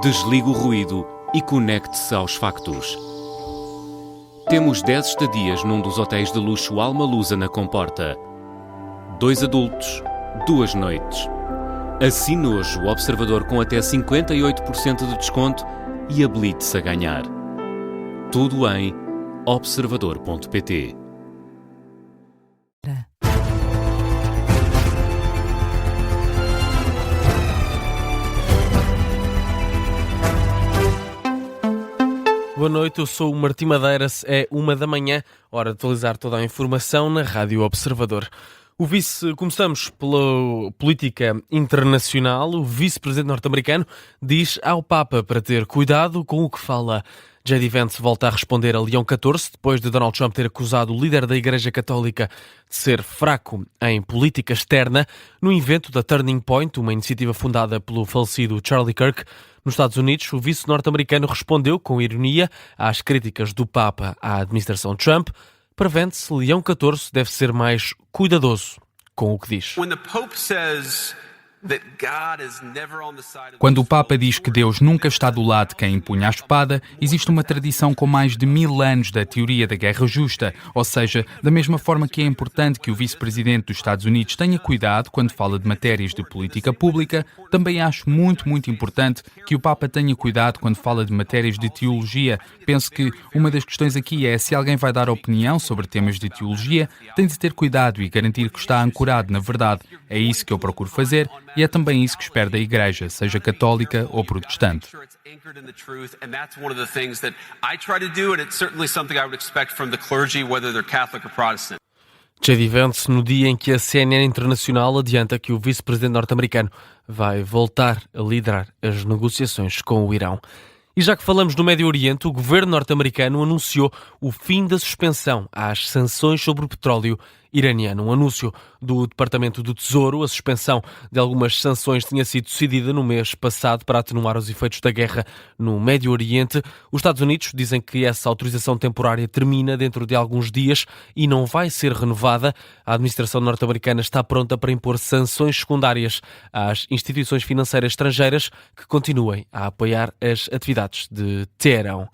Desligue o ruído e conecte-se aos factos. Temos 10 estadias num dos hotéis de luxo Alma Lusa na Comporta. 2 adultos, 2 noites. Assine hoje o Observador com até 58% de desconto e habilite-se a ganhar. Tudo em observador.pt. Boa noite, eu sou o Martim Madeiras, é 1h, hora de atualizar toda a informação na Rádio Observador. Começamos pela política internacional. O vice-presidente norte-americano diz ao Papa para ter cuidado com o que fala. J.D. Vance volta a responder a Leão XIV, depois de Donald Trump ter acusado o líder da Igreja Católica de ser fraco em política externa, no evento da Turning Point, uma iniciativa fundada pelo falecido Charlie Kirk. Nos Estados Unidos, o vice norte-americano respondeu com ironia às críticas do Papa à administração Trump. Para Vance, Leão XIV deve ser mais cuidadoso com o que diz. Quando o Papa diz que Deus nunca está do lado de quem empunha a espada, existe uma tradição com mais de 1000 anos da teoria da guerra justa, ou seja, da mesma forma que é importante que o vice-presidente dos Estados Unidos tenha cuidado quando fala de matérias de política pública, também acho muito importante que o Papa tenha cuidado quando fala de matérias de teologia. Penso que uma das questões aqui é se alguém vai dar opinião sobre temas de teologia, tem de ter cuidado e garantir que está ancorado na verdade. É isso que eu procuro fazer. E é também isso que espero da Igreja, seja católica ou protestante. J.D. Vance, no dia em que a CNN Internacional adianta que o vice-presidente norte-americano vai voltar a liderar as negociações com o Irão. E já que falamos do Médio Oriente, o governo norte-americano anunciou o fim da suspensão às sanções sobre o petróleo iraniano. Um anúncio do Departamento do Tesouro. A suspensão de algumas sanções tinha sido decidida no mês passado para atenuar os efeitos da guerra no Médio Oriente. Os Estados Unidos dizem que essa autorização temporária termina dentro de alguns dias e não vai ser renovada. A administração norte-americana está pronta para impor sanções secundárias às instituições financeiras estrangeiras que continuem a apoiar as atividades de Teherão.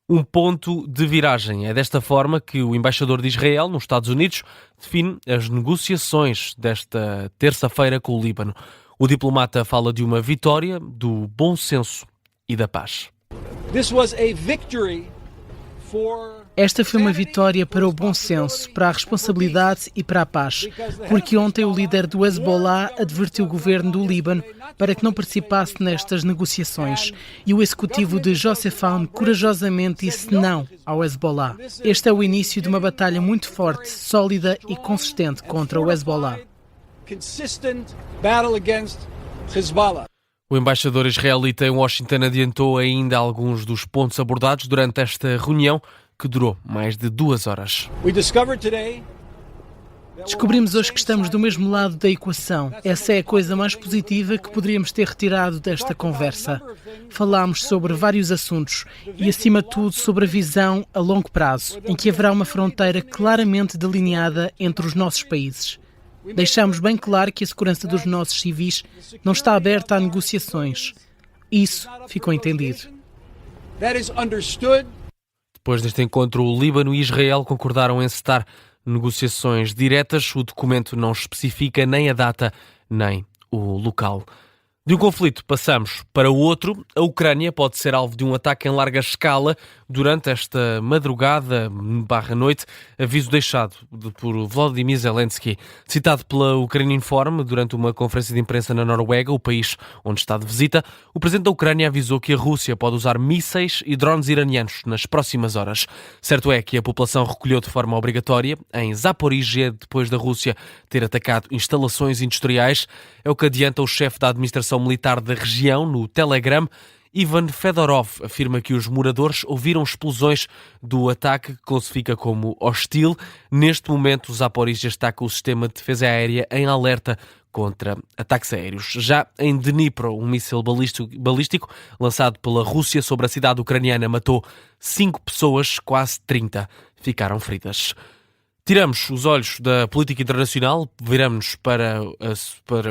Um ponto de viragem. É desta forma que o embaixador de Israel nos Estados Unidos define as negociações desta terça-feira com o Líbano. O diplomata fala de uma vitória do bom senso e da paz. Esta foi uma vitória para o bom senso, para a responsabilidade e para a paz, porque ontem o líder do Hezbollah advertiu o governo do Líbano para que não participasse nestas negociações e o executivo de Joseph Aoun corajosamente disse não ao Hezbollah. Este é o início de uma batalha muito forte, sólida e consistente contra o Hezbollah. O embaixador israelita em Washington adiantou ainda alguns dos pontos abordados durante esta reunião, que durou mais de 2 horas. Descobrimos hoje que estamos do mesmo lado da equação. Essa é a coisa mais positiva que poderíamos ter retirado desta conversa. Falámos sobre vários assuntos e, acima de tudo, sobre a visão a longo prazo, em que haverá uma fronteira claramente delineada entre os nossos países. Deixámos bem claro que a segurança dos nossos civis não está aberta a negociações. Isso ficou entendido. Depois deste encontro, o Líbano e Israel concordaram em encetar negociações diretas. O documento não especifica nem a data, nem o local. De um conflito passamos para o outro. A Ucrânia pode ser alvo de um ataque em larga escala durante esta madrugada/noite. Aviso deixado por Volodymyr Zelensky. Citado pela Ucrânia Informe durante uma conferência de imprensa na Noruega, o país onde está de visita, o presidente da Ucrânia avisou que a Rússia pode usar mísseis e drones iranianos nas próximas horas. Certo é que a população recolheu de forma obrigatória em Zaporizhia depois da Rússia ter atacado instalações industriais. É o que adianta o chefe da administração militar da região no Telegram. Ivan Fedorov afirma que os moradores ouviram explosões do ataque que classifica como hostil. Neste momento, Zaporizhia está com o sistema de defesa aérea em alerta contra ataques aéreos. Já em Dnipro, um míssil balístico lançado pela Rússia sobre a cidade ucraniana matou 5 pessoas, quase 30 ficaram feridas. Tiramos os olhos da política internacional, viramos para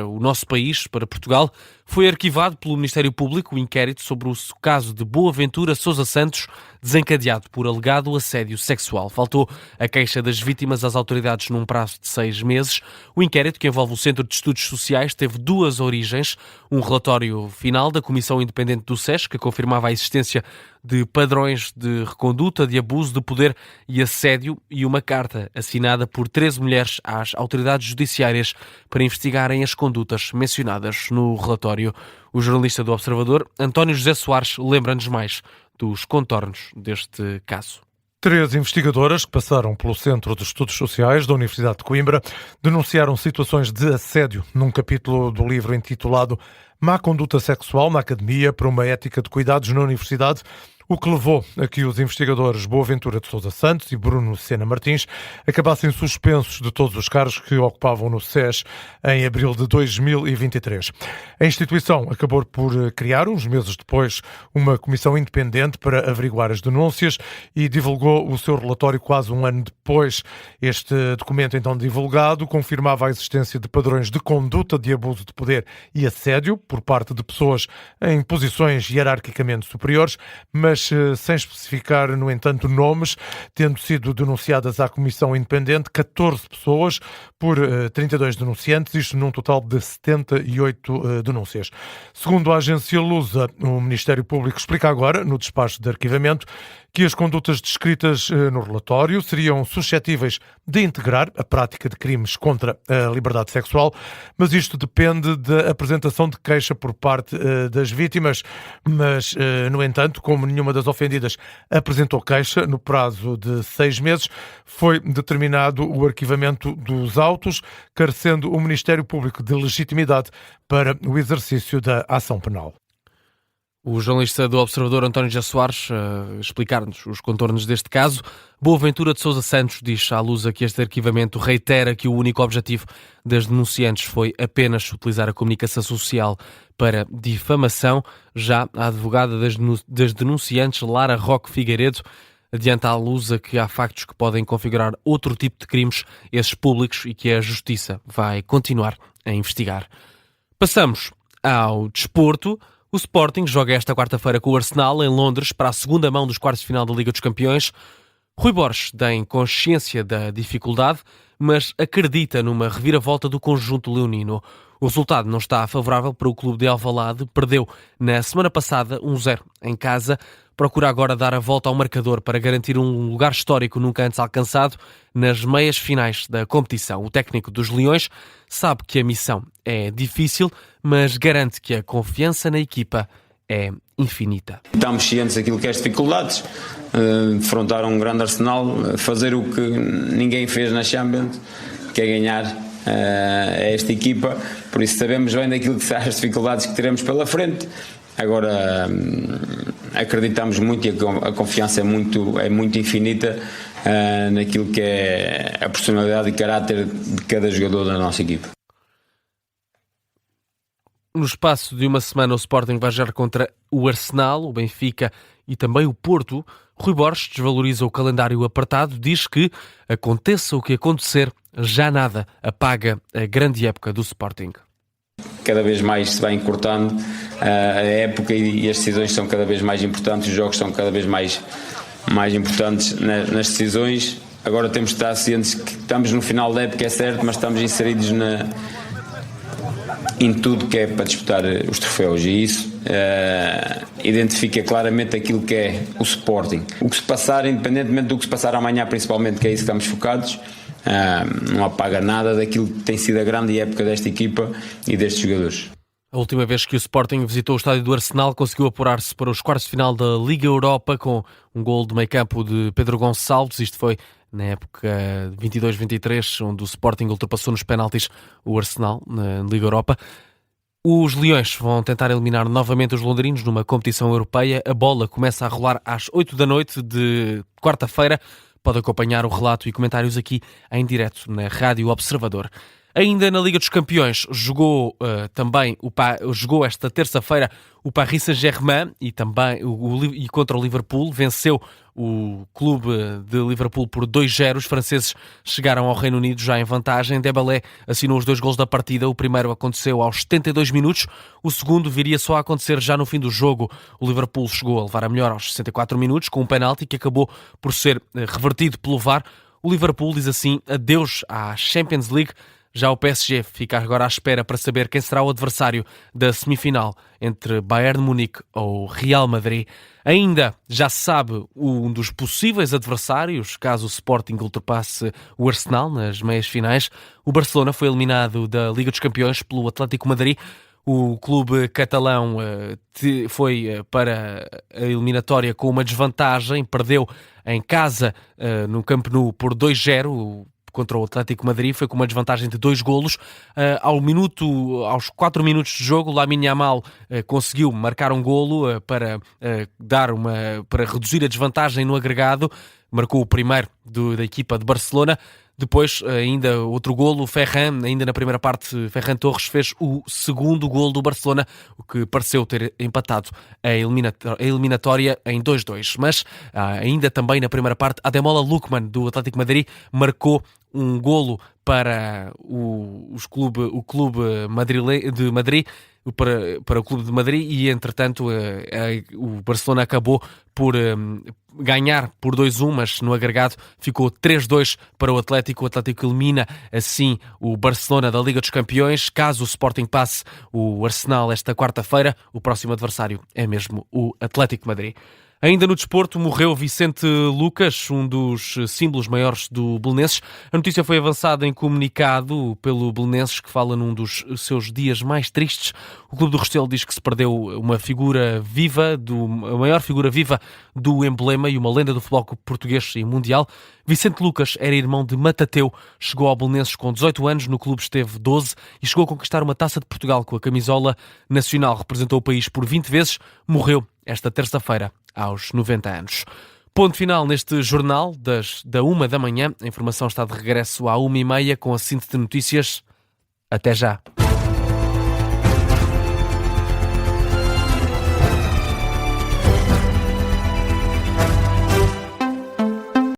o nosso país, para Portugal. Foi arquivado pelo Ministério Público o inquérito sobre o caso de Boaventura Sousa Santos, desencadeado por alegado assédio sexual. Faltou a queixa das vítimas às autoridades num prazo de 6 meses. O inquérito, que envolve o Centro de Estudos Sociais, teve duas origens. Um relatório final da Comissão Independente do SES, que confirmava a existência de padrões de reconduta, de abuso de poder e assédio, e uma carta assinada por 13 mulheres às autoridades judiciárias para investigarem as condutas mencionadas no relatório. O jornalista do Observador, António José Soares, lembra-nos mais dos contornos deste caso. 3 investigadoras que passaram pelo Centro de Estudos Sociais da Universidade de Coimbra denunciaram situações de assédio num capítulo do livro intitulado Má Conduta Sexual na Academia para uma Ética de Cuidados na Universidade, o que levou a que os investigadores Boaventura de Sousa Santos e Bruno Sena Martins acabassem suspensos de todos os cargos que ocupavam no SES em abril de 2023. A instituição acabou por criar, uns meses depois, uma comissão independente para averiguar as denúncias e divulgou o seu relatório quase um ano depois. Este documento, então divulgado, confirmava a existência de padrões de conduta de abuso de poder e assédio por parte de pessoas em posições hierarquicamente superiores, mas sem especificar, no entanto, nomes, tendo sido denunciadas à Comissão Independente 14 pessoas por 32 denunciantes, isto num total de 78 denúncias. Segundo a agência Lusa, o Ministério Público explica agora, no despacho de arquivamento, que as condutas descritas no relatório seriam suscetíveis de integrar a prática de crimes contra a liberdade sexual, mas isto depende da apresentação de queixa por parte das vítimas. Mas, no entanto, como nenhuma das ofendidas apresentou queixa no prazo de 6 meses, foi determinado o arquivamento dos autos, carecendo o Ministério Público de legitimidade para o exercício da ação penal. O jornalista do Observador, António José Soares, explicar-nos os contornos deste caso. Boaventura de Sousa Santos diz à Lusa que este arquivamento reitera que o único objetivo das denunciantes foi apenas utilizar a comunicação social para difamação. Já a advogada das denunciantes, Lara Roque Figueiredo, adianta à Lusa que há factos que podem configurar outro tipo de crimes, esses públicos, e que a Justiça vai continuar a investigar. Passamos ao desporto. O Sporting joga esta quarta-feira com o Arsenal em Londres para a segunda mão dos quartos de final da Liga dos Campeões. Rui Borges tem consciência da dificuldade, mas acredita numa reviravolta do conjunto leonino. O resultado não está favorável para o clube de Alvalade. Perdeu na semana passada 1-0 em casa. Procura agora dar a volta ao marcador para garantir um lugar histórico nunca antes alcançado nas meias finais da competição. O técnico dos Leões sabe que a missão é difícil, mas garante que a confiança na equipa é infinita. Estamos cientes daquilo que é as dificuldades, defrontar um grande Arsenal, fazer o que ninguém fez na Champions, que é ganhar a esta equipa, por isso sabemos bem daquilo que são as dificuldades que teremos pela frente. Agora acreditamos muito e a confiança é muito infinita naquilo que é a personalidade e caráter de cada jogador da nossa equipa. No espaço de uma semana, o Sporting vai jogar contra o Arsenal, o Benfica e também o Porto. Rui Borges desvaloriza o calendário apertado, diz que, aconteça o que acontecer, já nada apaga a grande época do Sporting. Cada vez mais se vai encurtando a época e as decisões são cada vez mais importantes, os jogos são cada vez mais importantes nas decisões. Agora temos de estar cientes que estamos no final da época, é certo, mas estamos inseridos em tudo que é para disputar os troféus, e isso identifica claramente aquilo que é o Sporting. O que se passar, independentemente do que se passar amanhã, principalmente, que é isso que estamos focados, não apaga nada daquilo que tem sido a grande época desta equipa e destes jogadores. A última vez que o Sporting visitou o estádio do Arsenal conseguiu apurar-se para os quartos de final da Liga Europa com um gol de meio campo de Pedro Gonçalves. Isto foi na época 22-23, onde o Sporting ultrapassou nos penaltis o Arsenal na Liga Europa. Os Leões vão tentar eliminar novamente os londrinos numa competição europeia. A bola começa a rolar às 8 da noite de quarta-feira. Pode acompanhar o relato e comentários aqui em direto na Rádio Observador. Ainda na Liga dos Campeões jogou jogou esta terça-feira o Paris Saint-Germain e também e contra o Liverpool. Venceu o clube de Liverpool por 2-0. Os franceses chegaram ao Reino Unido já em vantagem. Dembélé assinou os 2 golos da partida. O primeiro aconteceu aos 72 minutos. O segundo viria só a acontecer já no fim do jogo. O Liverpool chegou a levar a melhor aos 64 minutos com um penalti que acabou por ser revertido pelo VAR. O Liverpool diz assim adeus à Champions League. Já o PSG fica agora à espera para saber quem será o adversário da semifinal entre Bayern de Munique ou Real Madrid. Ainda já se sabe um dos possíveis adversários, caso o Sporting ultrapasse o Arsenal nas meias finais. O Barcelona foi eliminado da Liga dos Campeões pelo Atlético Madrid. O clube catalão foi para a eliminatória com uma desvantagem, perdeu em casa no Camp Nou por 2-0 contra o Atlético Madrid, foi com uma desvantagem de 2 golos. Aos 4 minutos de jogo, Lamine Yamal conseguiu marcar um golo para reduzir a desvantagem no agregado. Marcou o primeiro da equipa de Barcelona. Depois, ainda outro golo, Ferran, ainda na primeira parte, Ferran Torres fez o segundo golo do Barcelona, o que pareceu ter empatado a eliminatória em 2-2. Mas, ainda também na primeira parte, Ademola Lookman, do Atlético Madrid, marcou um golo para o clube de Madrid, para o Clube de Madrid, e entretanto o Barcelona acabou por ganhar por 2-1, mas no agregado ficou 3-2 para o Atlético. O Atlético elimina assim o Barcelona da Liga dos Campeões. Caso o Sporting passe o Arsenal esta quarta-feira, o próximo adversário é mesmo o Atlético de Madrid. Ainda no desporto, morreu Vicente Lucas, um dos símbolos maiores do Belenenses. A notícia foi avançada em comunicado pelo Belenenses, que fala num dos seus dias mais tristes. O Clube do Restelo diz que se perdeu uma figura viva, a maior figura viva do emblema e uma lenda do futebol português e mundial. Vicente Lucas era irmão de Matateu, chegou ao Belenenses com 18 anos, no clube esteve 12 e chegou a conquistar uma Taça de Portugal com a camisola nacional. Representou o país por 20 vezes, morreu esta terça-feira aos 90 anos. Ponto final neste jornal da 1 da manhã. A informação está de regresso à 1h30 com a síntese de notícias. Até já.